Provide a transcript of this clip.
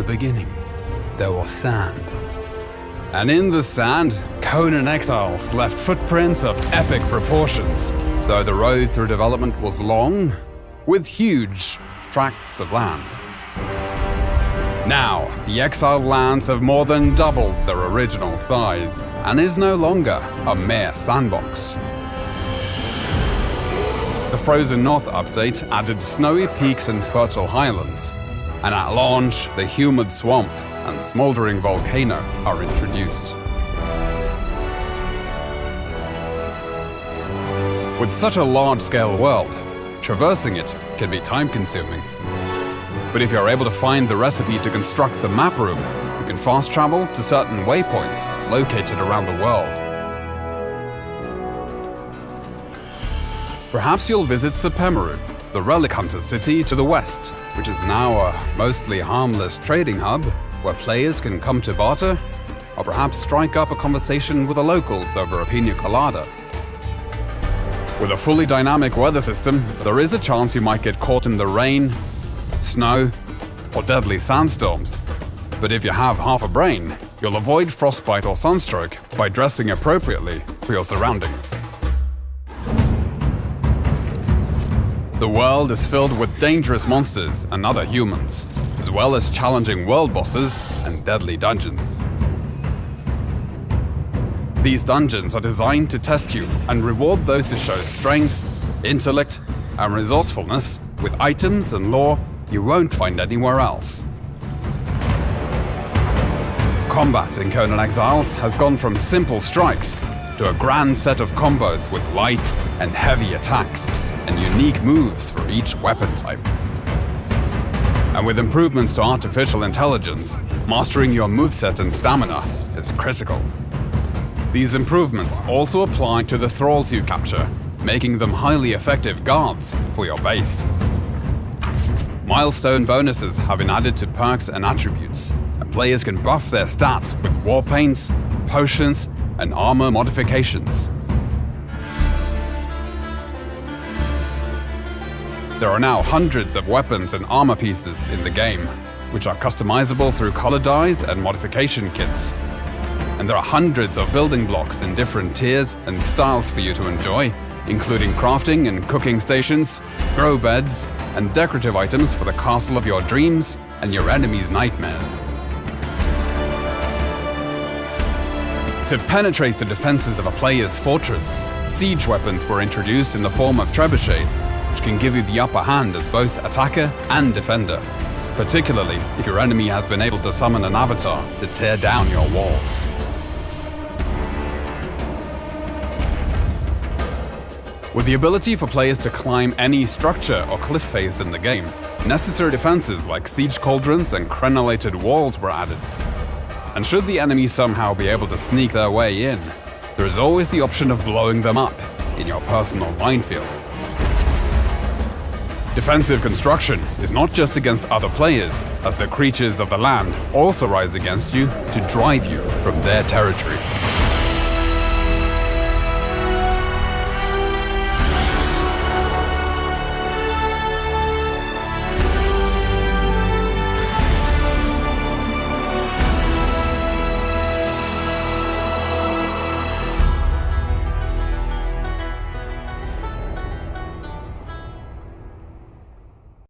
beginning, there was sand. And in the sand, Conan Exiles left footprints of epic proportions, though the road through development was long, with huge tracts of land. Now, the exiled lands have more than doubled their original size, and is no longer a mere sandbox. The Frozen North update added snowy peaks and fertile highlands, and at launch, the humid swamp and smoldering volcano are introduced. With such a large-scale world, traversing it can be time-consuming. But if you're able to find the recipe to construct the map room, you can fast travel to certain waypoints located around the world. Perhaps you'll visit Sepemiru, the relic hunter city to the west, which is now a mostly harmless trading hub where players can come to barter, or perhaps strike up a conversation with the locals over a pina colada. With a fully dynamic weather system, there is a chance you might get caught in the rain, snow, or deadly sandstorms. But if you have half a brain, you'll avoid frostbite or sunstroke by dressing appropriately for your surroundings. The world is filled with dangerous monsters and other humans, as well as challenging world bosses and deadly dungeons. These dungeons are designed to test you and reward those who show strength, intellect, and resourcefulness with items and lore you won't find anywhere else. Combat in Conan Exiles has gone from simple strikes to a grand set of combos with light and heavy attacks and unique moves for each weapon type. And with improvements to artificial intelligence, mastering your moveset and stamina is critical. These improvements also apply to the thralls you capture, making them highly effective guards for your base. Milestone bonuses have been added to perks and attributes, and players can buff their stats with war paints, potions, and armor modifications. There are now hundreds of weapons and armor pieces in the game, which are customizable through color dyes and modification kits. And there are hundreds of building blocks in different tiers and styles for you to enjoy, including crafting and cooking stations, grow beds, and decorative items for the castle of your dreams and your enemy's nightmares. To penetrate the defenses of a player's fortress, siege weapons were introduced in the form of trebuchets, which can give you the upper hand as both attacker and defender, particularly if your enemy has been able to summon an avatar to tear down your walls. With the ability for players to climb any structure or cliff face in the game, necessary defenses like siege cauldrons and crenellated walls were added. And should the enemy somehow be able to sneak their way in, there is always the option of blowing them up in your personal minefield. Defensive construction is not just against other players, as the creatures of the land also rise against you to drive you from their territories.